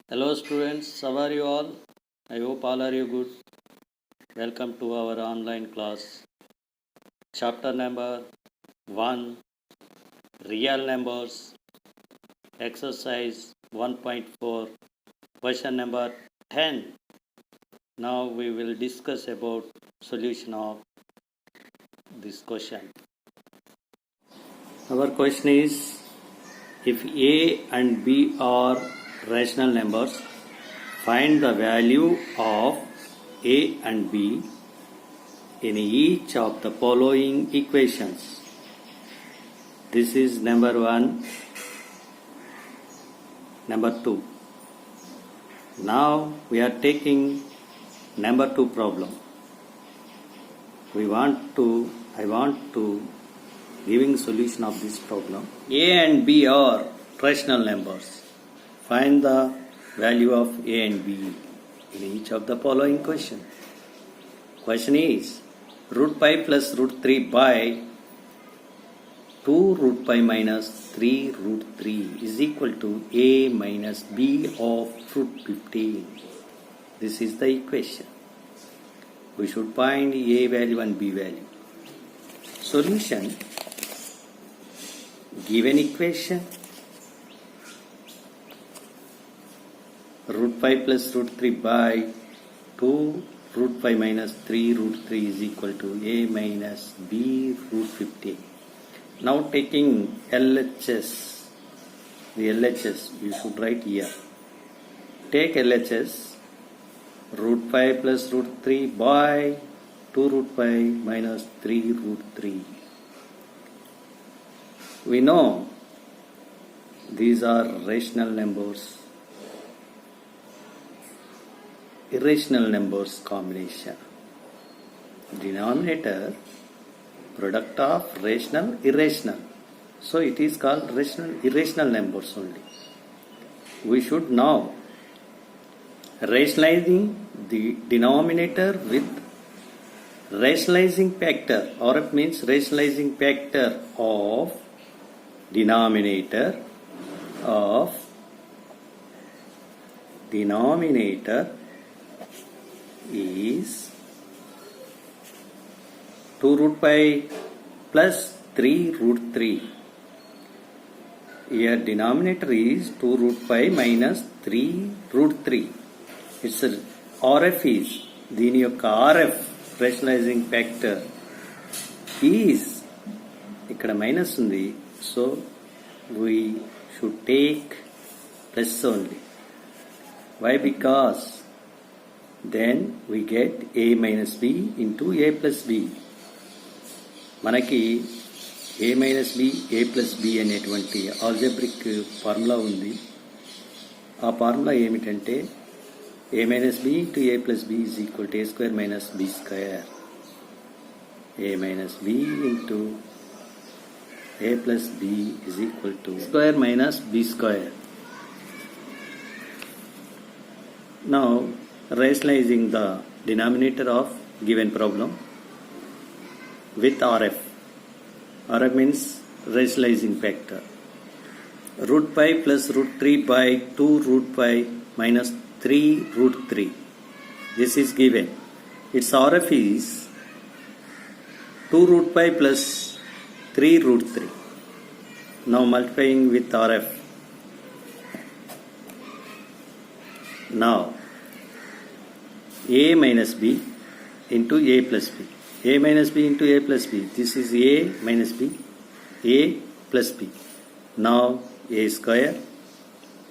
Hello students, how are you all? I hope all are you good. Welcome to our online class. Chapter number 1, Real Numbers, Exercise 1.4, question number 10. Now we will discuss about solution of this question. Our question is, if A and B are rational numbers, find the value of A and B in each of the following equations. This is number 1, number 2. Now we are taking number 2 problem. I want to giving solution of this problem. A and B are rational numbers. Find the value of A and B in each of the following question. Question is, root pi plus root 3 by 2 root pi minus 3 root 3 is equal to A minus B of root 15. This is the equation. We should find A value and B value. Solution. Given equation, root pi plus root 3 by 2 root pi minus 3 root 3 is equal to A minus B root 15. Now taking LHS, the LHS you should write here. Take LHS, root pi plus root 3 by 2 root pi minus 3 root 3. We know these are rational numbers, irrational numbers combination. Denominator, product of rational, irrational. So it is called rational, irrational numbers only. We should now rationalizing the denominator with rationalizing factor, or it means rationalizing factor of denominator is 2 root pi plus 3 root 3. Here denominator is 2 root pi minus 3 root 3. Its RF is, దీని యొక్క RF rationalizing factor is, ఇక్కడ minus ఉంది, so we should take plus only. Why? Because then we get A minus B into A plus B. మనకి A minus B, A plus B అనేటువంటి algebraic formula ఉంది. ఆ formula ఏమిటంటే A minus B into A plus B is equal to A square minus B square. A minus B into A plus B is equal to square minus B square. Now rationalizing the denominator of given problem with RF. RF means rationalizing factor. Root pi plus root 3 by 2 root pi minus 3 root 3. This is given. Its RF is 2 root pi plus 3 root 3. Now multiplying with RF. Now A minus B into A plus B. A minus B into A plus B. This is A minus B. A plus B. Now A square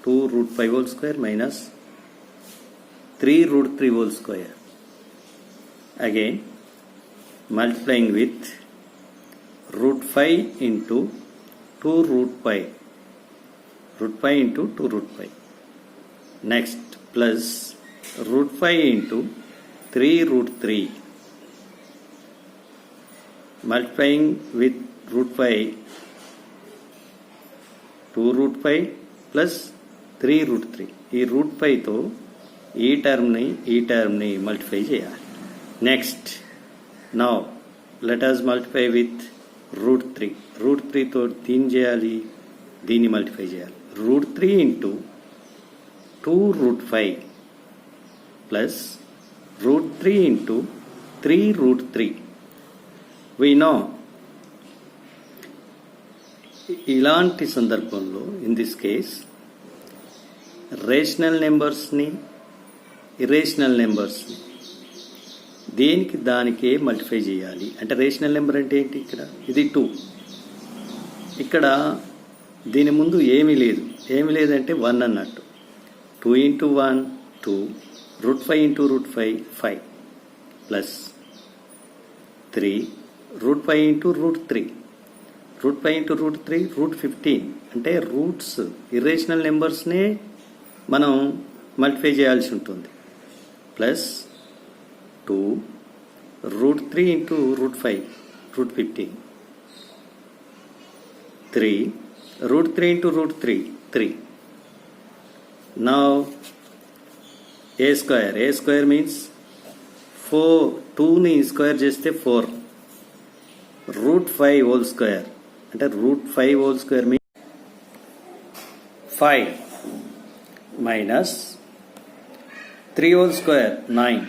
2 root 5 whole square minus 3 root 3 whole square. Again multiplying with root 5 into 2 root pi. Root pi into 2 root pi. Next plus root 5 into 3 root 3. Multiplying with root 5, 2 root 5 plus 3 root 3. ఈ root 5తో ఈ టర్మ్ని multiply చేయాలి. Next now let us multiply with root 3. Root 3తో దీన్ని చేయాలి, దీన్ని multiply చేయాలి. Root 3 into 2 root 5 plus root 3 into 3 root 3. We know ఇలాంటి సందర్భంలో ఇన్ దిస్ కేస్ రేషనల్ నెంబర్స్ని ఇరేషనల్ నెంబర్స్ని దేనికి దానికే మల్టిఫై చేయాలి. అంటే రేషనల్ నెంబర్ అంటే ఏంటి? ఇక్కడ ఇది 2, ఇక్కడ దీని ముందు ఏమీ లేదంటే 1 అన్నట్టు. 2 into 1 2, root 5 into root 5 5 plus 3 root 5 into root 3, root 5 into root 3 root 15. అంటే రూట్స్ ఇర్రేషనల్ నెంబర్స్నే మనం మల్టిఫై చేయాల్సి ఉంటుంది. Plus 2 root 3 into root 5 root 15, 3 root 3 into root 3 3. Now a square means 4, 2ని స్క్వేర్ చేస్తే 4, root 5 whole square అంటే root 5 whole square means 5 minus 3 whole square 9,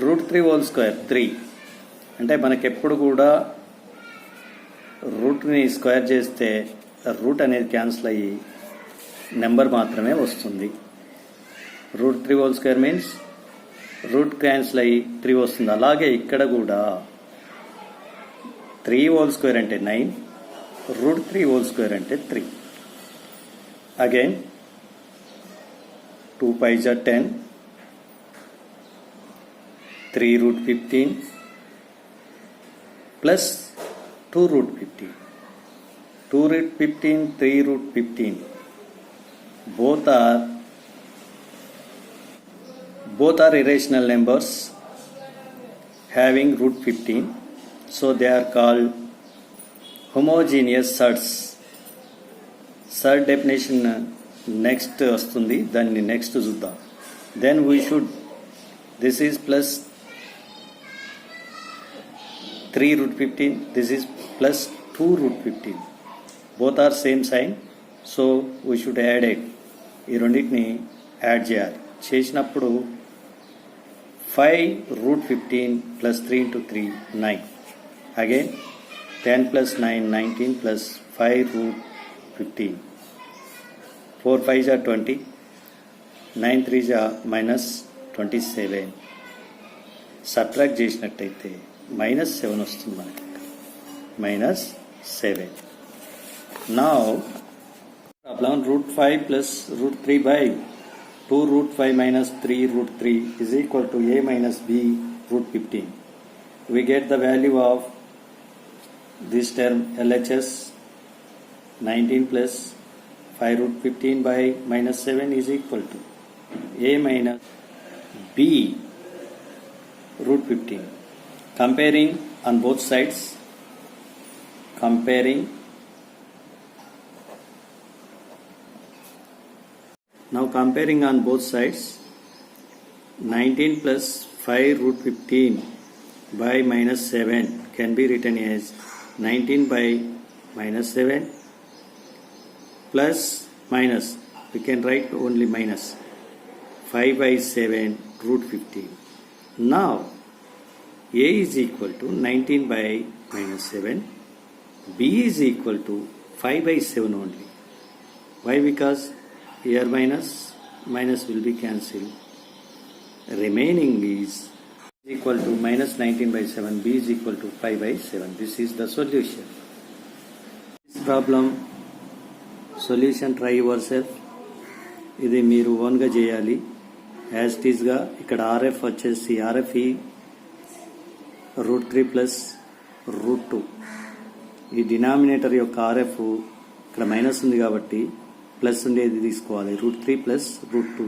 root 3 whole square 3. అంటే మనకెప్పుడు కూడా రూట్ని square చేస్తే రూట్ అనేది క్యాన్సిల్ అయ్యి నెంబర్ మాత్రమే వస్తుంది. root 3 whole square means root cancel అయ్యి 3 వస్తుంది. అలాగే ఇక్కడ కూడా 3 whole square అంటే 9, root 3 whole square అంటే 3. Again 2 5 are 10, 3 root 15 plus 2 root 15, 2 root 15 3 root 15, both are irrational numbers having root 15, so they are called homogeneous surds. Surd definition next వస్తుంది, దాన్ని next చూద్దాం. then we should, this is plus 3 root 15, this is plus 2 root 15, both are same sign, so we should add it. ఈ రెండింటిని add చేయాలి. చేసినప్పుడు 5 root 15 plus 3 into 3 9, again 10 plus 9 19 plus 5 root 15, 4 5s are 20, 9 3s are minus 27. Subtract చేసినట్టయితే -7 వస్తుంది మనకి, -7. Now problem root 5 plus root 3 by 2 root 5 minus 3 root 3 is equal to a minus b root 15. We get the value of this term LHS 19 plus 5 root 15 by -7 is equal to a minus b root 15. Comparing on both sides, now comparing on both sides, 19 plus 5 root 15 by -7 can be written as 19 by -7 plus minus, we can write only minus 5 by 7 root 15. Now a is equal to 19 by -7, b is equal to 5 by 7 only. Why? Because here minus will be cancelled. Remaining is equal to minus 19 by 7, b is equal to 5 by 7. This is the solution. This problem solution try yourself. ఇది మీరు ఓన్గా చేయాలి. As it ఈస్గా ఇక్కడ RF వచ్చేసి RFE root 3 plus root 2. ఈ denominator యొక్క RF ఇక్కడ మైనస్ ఉంది కాబట్టి ప్లస్ ఉండేది తీసుకోవాలి. root 3 plus root 2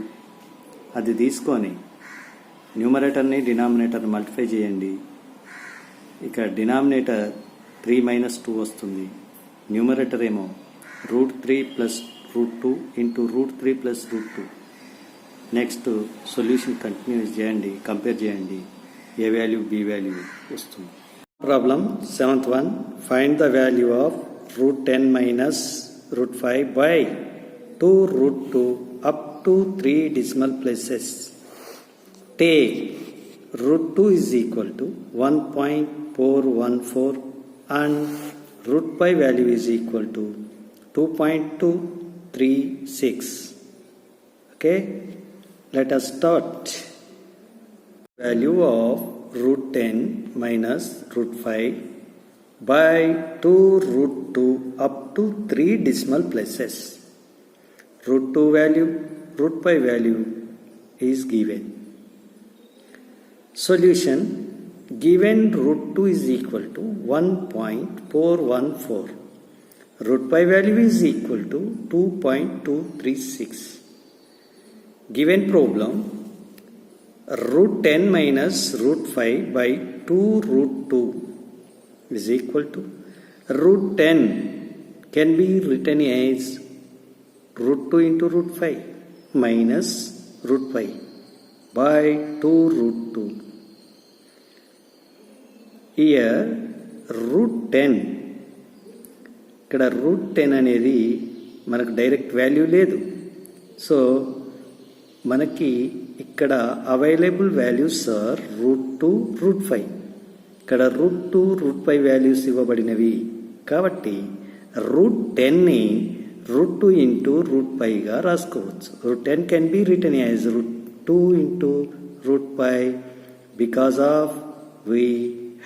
అది తీసుకొని న్యూమరేటర్ని డినామినేటర్ని మల్టిఫై చేయండి. ఇక్కడ డినామినేటర్ 3 minus 2 వస్తుంది. న్యూమరేటర్ ఏమో root 3 plus root 2 into root 3 plus root 2. Next solution continuous చేయండి, కంపేర్ చేయండి, ఏ వాల్యూ బి వాల్యూ వస్తుంది. Problem 7th one, find the value of root 10 minus root 5 by 2 root 2 up to 3 decimal places. Take root 2 is equal to 1.414 and root pi value is equal to 2.236. Okay, let us start. Value of root 10 minus root 5 by 2 root 2 up to 3 decimal places. Root 2 value, root pi value is given. Solution: given root 2 is equal to 1.414. Root pi value is equal to 2.236. Given problem, root 10 minus root 5 by 2 root 2 is equal to root 10 can be written as root 2 into root 5 minus root 5 by 2 root 2. Here root 10, ఇక్కడ route 10 అనేది మనకు direct value లేదు. So మనకి ఇక్కడ available values are root 2 root 5. ఇక్కడ root 2 root 5 values ఇవ్వబడినవి కాబట్టి root 10ని రూట్ 2 ఇంటూ రూట్ 5గా రాసుకోవచ్చు. Root 10 can be written as root 2 into root 5 because of we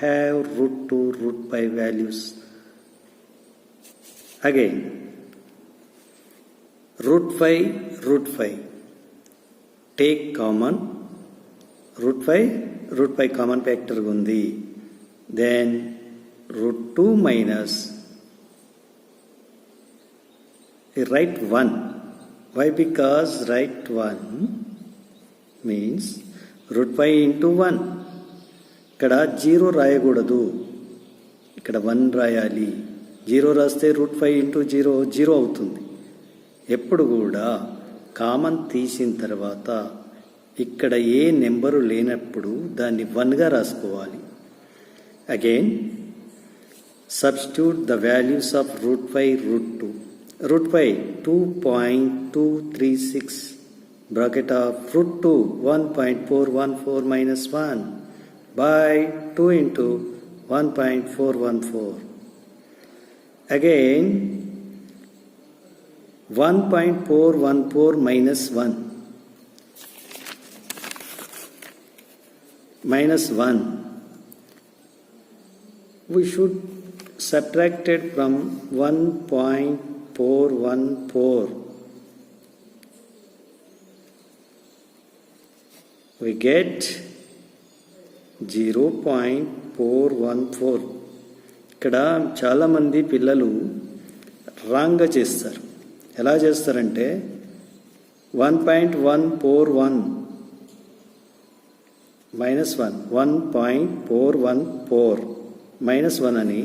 have root 2 root 5 values. Again, root 5, take common, root 5 common factor undi. Then root 2 minus, write 1. Why? Because write 1 means root 5 into 1. ikkada 0 రాయకూడదు, ఇక్కడ 1 రాయాలి. 0 రాస్తే route 5 into 0 అవుతుంది. ఎప్పుడు కూడా common తీసిన తర్వాత ఇక్కడ ఏ నెంబరు లేనప్పుడు దాన్ని 1గా రాసుకోవాలి. Again substitute the values of root 5 root 2. Root 5 2.236 bracket of root 2 1.414 minus 1 by 2 into 1.414. Again 1.414 minus 1 we should subtract it from 1.414. we get 0.414. ఇక్కడ చాలామంది పిల్లలు రాంగ్గా చేస్తారు. ఎలా చేస్తారంటే 1.141 minus 1 1.414 minus 1 అని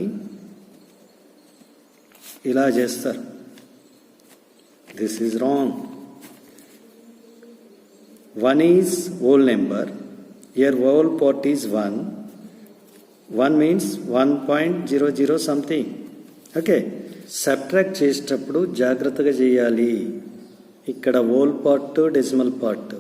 ఇలా చేస్తారు. This is wrong. 1 is whole number. Here whole part is 1. 1 means 1.00 something. Okay, subtract చేసేటప్పుడు జాగ్రత్తగా చేయాలి. ఇక్కడ whole part decimal part.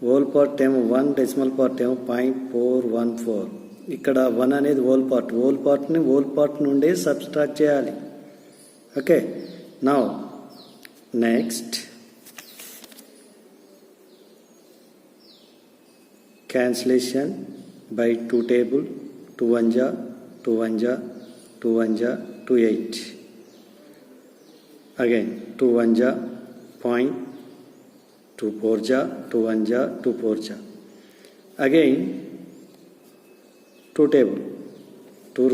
Whole part ఏమో 1, డెసిమల్ పార్ట్ ఏమో 0.414. ఇక్కడ 1 అనేది హోల్ పార్ట్. హోల్ పార్ట్ని హోల్ పార్ట్ నుండే సబ్ట్రాక్ట్ చేయాలి. Okay, now next cancellation by 2 table. 2 1 ja 2 1 ja 2 1 ja 2 8. Again 2 1 ja point 2 4 ja 2 1 ja 2 4 ja. Again 2 table. 2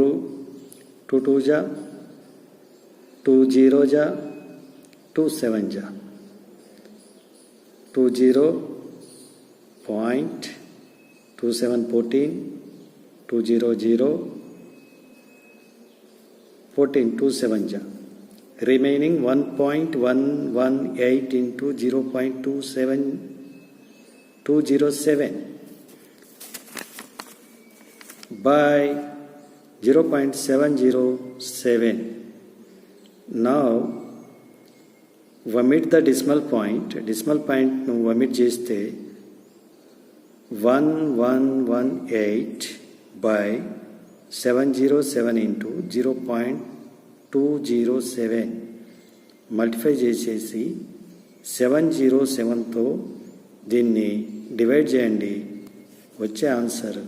2 ja 2 0 ja 2 7 ja 2 0 point 2 7 14 2 0 0 14 2 7 ja. Remaining 1.118 into 0.207 by 0.707. Now omit the decimal point నువ్వు omit చేస్తే 1118 by 707 into 0.207 multiply చేసేసి 707తో దీన్ని divide చేయండి. వచ్చే answer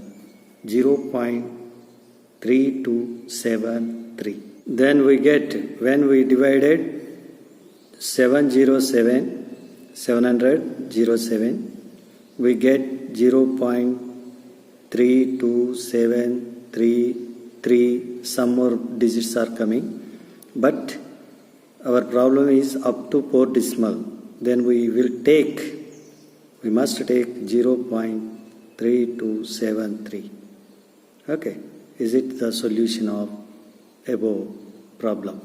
0.3273. Then we get, when we divided 707, we get 0.32733. Some more digits are coming, but our problem is up to 4 decimal. Then we must take 0.3273. Okay, is it the solution of above problem?